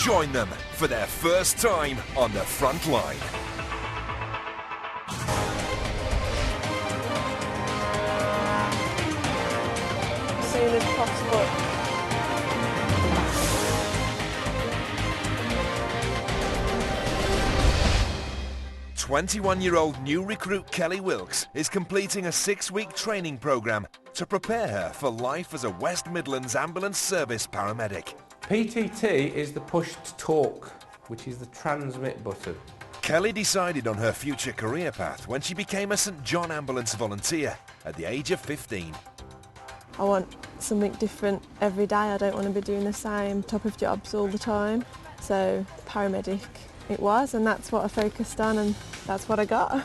Join them for their first time on the front line. As soon as possible. 21-year-old new recruit Kelly Wilkes is completing a 6-week training program to prepare her for life as a West Midlands ambulance service paramedic. PTT is the push to talk, which is the transmit button. Kelly decided on her future career path when she became a St John ambulance volunteer at the age of 15. I want something different every day. I don't want to be doing the same type of jobs all the time. So paramedic it was, and that's what I focused on, and that's what I got.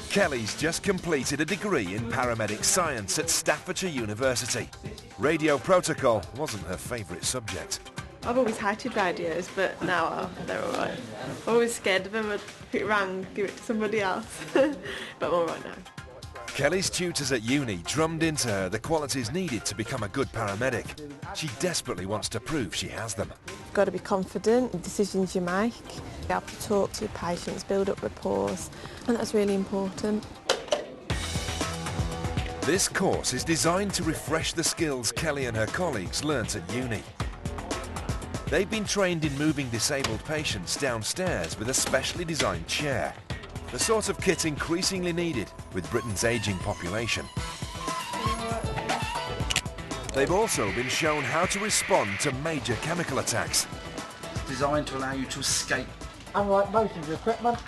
Kelly's just completed a degree in paramedic science at Staffordshire University. Radio protocol wasn't her favourite subject. I've always hated radios, but now they're all right. I'm always scared of them. If it rang, give it to somebody else. But I'm all right now. Kelly's tutors at uni drummed into her the qualities needed to become a good paramedic. She desperately wants to prove she has them. You've got to be confident in decisions you make. You have to talk to your patients, build up rapport, and that's really important. This course is designed to refresh the skills Kelly and her colleagues learnt at uni. They've been trained in moving disabled patients downstairs with a specially designed chair, the sort of kit increasingly needed with Britain's ageing population. They've also been shown how to respond to major chemical attacks. It's designed to allow you to escape. Unlike most of the equipment,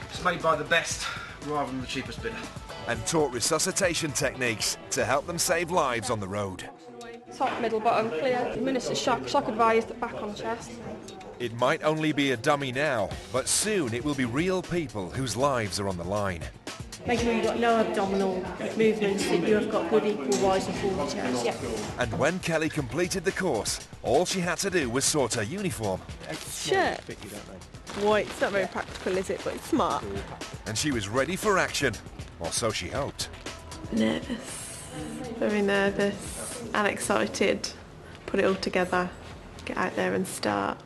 It's made by the best rather than the cheapest bidder. And taught resuscitation techniques to help them save lives on the road. Top, middle, bottom, clear. Minister shock advised, back on chest. It might only be a dummy now, but soon it will be real people whose lives are on the line. Make sure you've got no abdominal movements, that you have got good equal rise and fall of the chest. Yep. And when Kelly completed the course, all she had to do was sort her uniform. Shirt. White. It's not very practical, is it? But it's smart. And she was ready for action, or so she hoped. Nervous. Very nervous and excited. Put it all together. Get out there and start.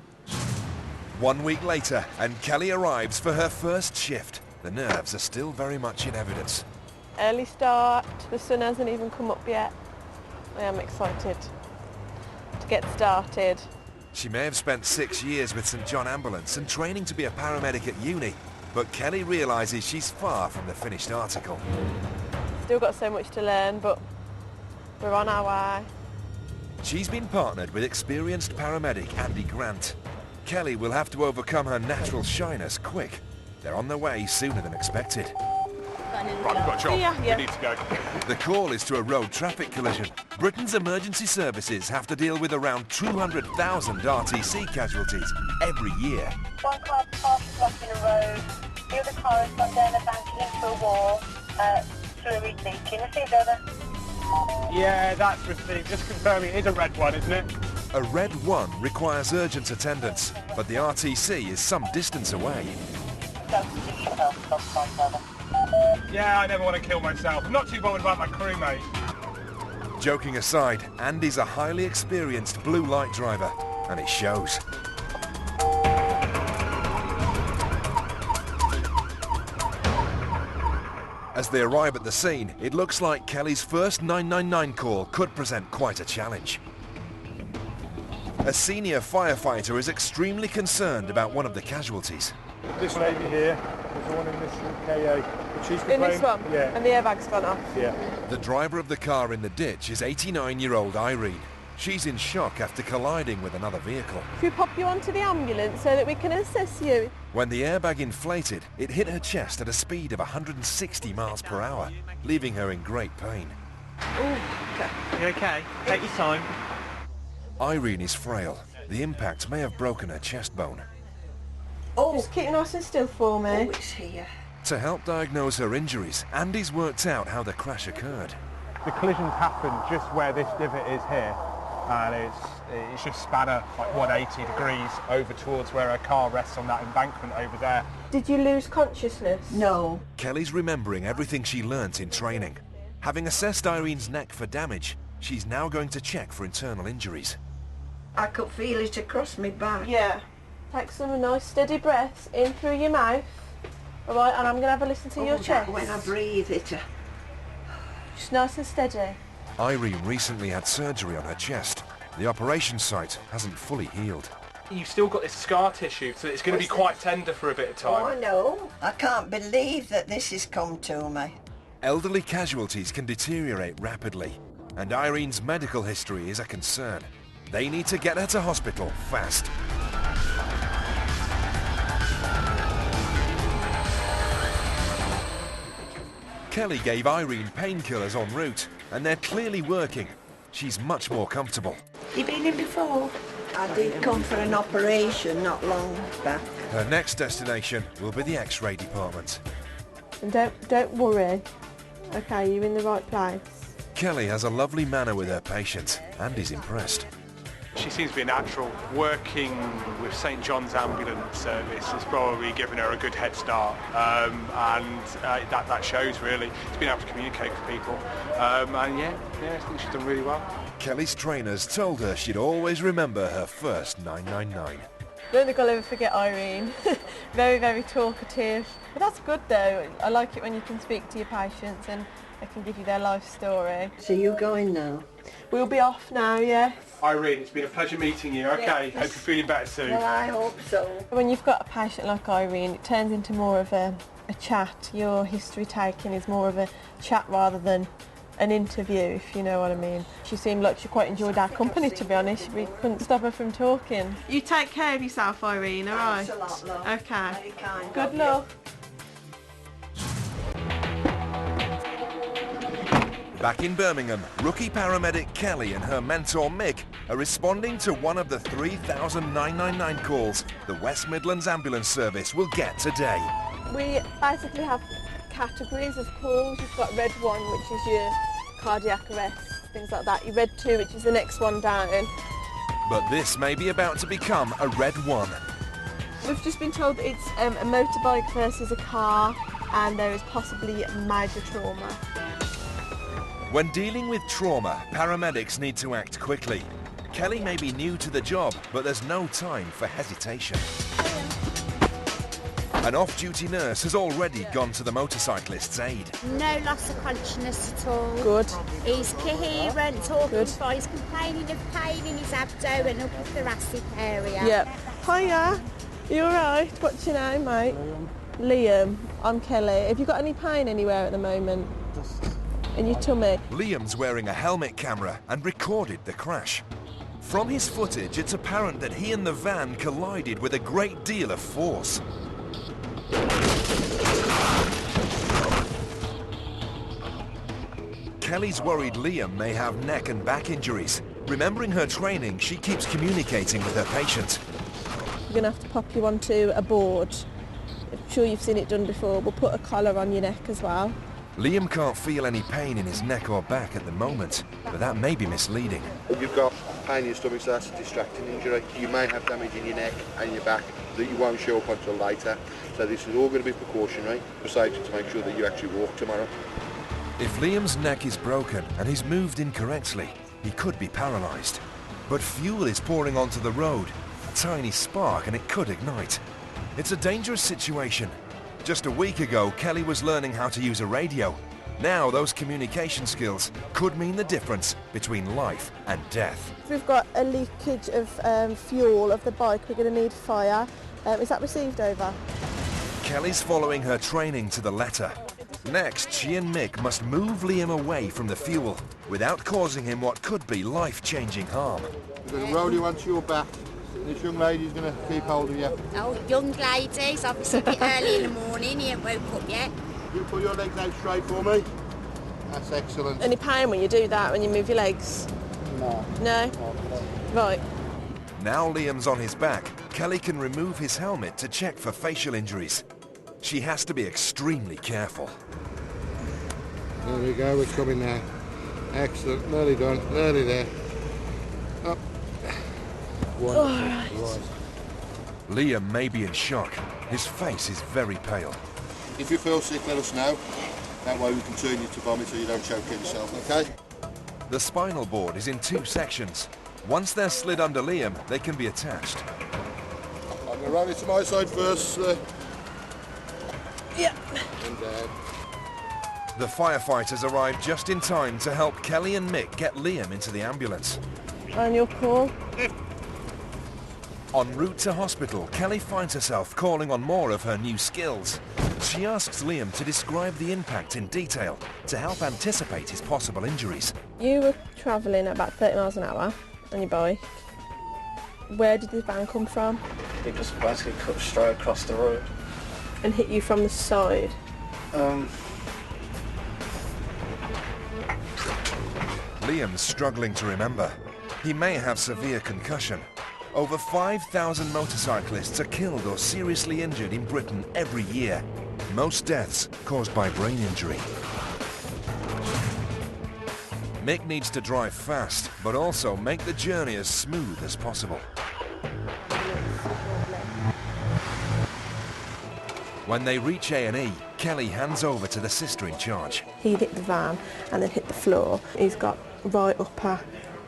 1 week later, and Kelly arrives for her first shift. The nerves are still very much in evidence. Early start. The sun hasn't even come up yet. I am excited to get started. She may have spent 6 years with St John Ambulance and training to be a paramedic at uni, but Kelly realises she's far from the finished article. Still got so much to learn, but we're on our way. She's been partnered with experienced paramedic Andy Grant. Kelly will have to overcome her natural shyness quick. They're on their way sooner than expected. Right, we've got a job. Yeah. We need to go. The call is to a road traffic collision. Britain's emergency services have to deal with around 200,000 RTC casualties every year. One car passed blocking a road, the other car has gone down a bank into a wall, fluid leaking. Received over. Yeah, that's received. Just confirming it is a red one, isn't it? A red 1 requires urgent attendance, but the RTC is some distance away. Yeah, I never want to kill myself. I'm not too bothered about my crew, mate. Joking aside, Andy's a highly experienced blue light driver, and it shows. As they arrive at the scene, it looks like Kelly's first 999 call could present quite a challenge. A senior firefighter is extremely concerned about one of the casualties. This lady here, there's the one in this KA. She's In this one? Yeah. And the airbag's gone off? Yeah. The driver of the car in the ditch is 89-year-old Irene. She's in shock after colliding with another vehicle. If we pop you onto the ambulance so that we can assess you. When the airbag inflated, it hit her chest at a speed of 160 miles per hour, leaving her in great pain. Oh, okay. You okay? Take your time. Irene is frail. The impact may have broken her chest bone. Oh, just keep nice and still for me. Oh, it's here. To help diagnose her injuries, Andy's worked out how the crash occurred. The collision's happened just where this divot is here, and it's just span her like 180 degrees over towards where her car rests on that embankment over there. Did you lose consciousness? No. Kelly's remembering everything she learnt in training. Having assessed Irene's neck for damage, she's now going to check for internal injuries. I could feel it across my back. Yeah. Take some nice steady breaths in through your mouth. All right, and I'm going to have a listen to your chest. When I breathe it. Just nice and steady. Irene recently had surgery on her chest. The operation site hasn't fully healed. You've still got this scar tissue, so it's going to be quite tender for a bit of time. Oh, I know. I can't believe that this has come to me. Elderly casualties can deteriorate rapidly, and Irene's medical history is a concern. They need to get her to hospital fast. Kelly gave Irene painkillers en route, and they're clearly working. She's much more comfortable. You been in before? I did come for an operation not long back. Her next destination will be the X-ray department. And don't worry. Okay, you're in the right place. Kelly has a lovely manner with her patients and is impressed. She seems to be a natural. Working with St John's Ambulance Service has probably given her a good head start, and that shows really. She's been able to communicate with people, and yeah, I think she's done really well. Kelly's trainers told her she'd always remember her first 999. I don't think I'll ever forget Irene. Very, very talkative. But that's good though. I like it when you can speak to your patients and they can give you their life story. So you're going now? We'll be off now, yes. Irene, it's been a pleasure meeting you. Okay, Yes. hope you're feeling better soon. Well, I hope so. When you've got a patient like Irene, it turns into more of a chat. Your history taking is more of a chat rather than an interview, if you know what I mean. She seemed like she quite enjoyed our company, to be honest. We couldn't stop her from talking. You take care of yourself, Irene, all right? Thanks a lot, love. Okay. Very kind Good of you. luck. Back in Birmingham, rookie paramedic Kelly and her mentor Mick are responding to one of the 3,999 calls the West Midlands Ambulance Service will get today. We basically have categories of calls. You've got red 1, which is your cardiac arrest, things like that. Your red 2, which is the next one down. But this may be about to become a red 1. We've just been told that it's a motorbike versus a car, and there is possibly major trauma. When dealing with trauma, paramedics need to act quickly. Kelly may be new to the job, but there's no time for hesitation. An off-duty nurse has already gone to the motorcyclist's aid. No loss of consciousness at all. Good. He's coherent, talking Good. fine. He's complaining of pain in his abdo and upper thoracic area. Yep. Hiya. You alright? What's your name, mate? Liam. I'm Kelly. Have you got any pain anywhere at the moment? In your tummy? Liam's wearing a helmet camera and recorded the crash. From his footage, it's apparent that he and the van collided with a great deal of force. Kelly's worried Liam may have neck and back injuries. Remembering her training, she keeps communicating with her patient. We're going to have to pop you onto a board. I'm sure you've seen it done before. We'll put a collar on your neck as well. Liam can't feel any pain in his neck or back at the moment, but that may be misleading. You've got pain in your stomach, so that's a distracting injury. You may have damage in your neck and your back that you won't show up until later. So this is all going to be precautionary for safety to make sure that you actually walk tomorrow. If Liam's neck is broken and he's moved incorrectly, he could be paralysed. But fuel is pouring onto the road. A tiny spark and it could ignite. It's a dangerous situation. Just a week ago, Kelly was learning how to use a radio. Now those communication skills could mean the difference between life and death. If we've got a leakage of fuel of the bike, we're going to need fire. Is that received over? Kelly's following her training to the letter. Next, she and Mick must move Liam away from the fuel without causing him what could be life-changing harm. We're going to roll you onto your back. This young lady's going to keep hold of you. Oh, young ladies, obviously a bit early in the morning, he ain't woke up yet. You put your legs out straight for me. That's excellent. Any pain when you do that, when you move your legs? No. No? Right. Now Liam's on his back, Kelly can remove his helmet to check for facial injuries. She has to be extremely careful. There we go, we're coming now. Excellent, nearly done, nearly there. Up. Wonderful. Right. Liam may be in shock. His face is very pale. If you feel sick, let us know. That way we can turn you to vomit so you don't choke yourself, okay? The spinal board is in 2 sections. Once they're slid under Liam, they can be attached. I'm going to run it to my side first. Yeah. And down. The firefighters arrive just in time to help Kelly and Mick get Liam into the ambulance. On your call. En route to hospital, Kelly finds herself calling on more of her new skills. She asks Liam to describe the impact in detail to help anticipate his possible injuries. You were travelling at about 30 miles an hour on your bike. Where did this van come from? It just basically cut straight across the road. And hit you from the side? Liam's struggling to remember. He may have severe concussion. Over 5,000 motorcyclists are killed or seriously injured in Britain every year. Most deaths caused by brain injury. Mick needs to drive fast, but also make the journey as smooth as possible. When they reach A&E, Kelly hands over to the sister in charge. He hit the van and then hit the floor. He's got right upper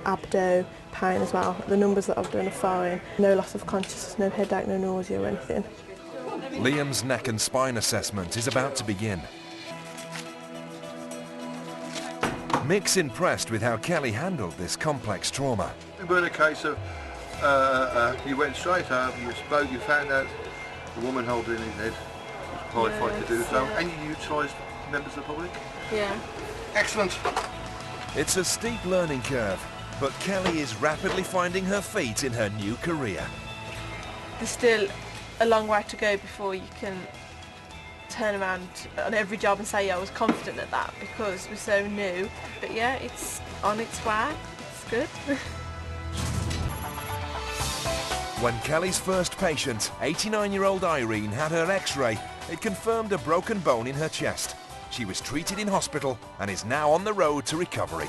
abdo pain as well. The numbers that I've done are fine. No loss of consciousness, no headache, no nausea or anything. Liam's neck and spine assessment is about to begin. Mick's impressed with how Kelly handled this complex trauma. It was a case of you went straight up, you spoke, you found out the woman holding his head was qualified to do so, and you utilised members of the public. Yeah. Excellent. It's a steep learning curve, but Kelly is rapidly finding her feet in her new career. There's still a long way to go before you can turn around on every job and say, yeah, I was confident at that because we're so new. But yeah, it's on its way. It's good. When Kelly's first patient, 89-year-old Irene, had her X-ray, it confirmed a broken bone in her chest. She was treated in hospital and is now on the road to recovery.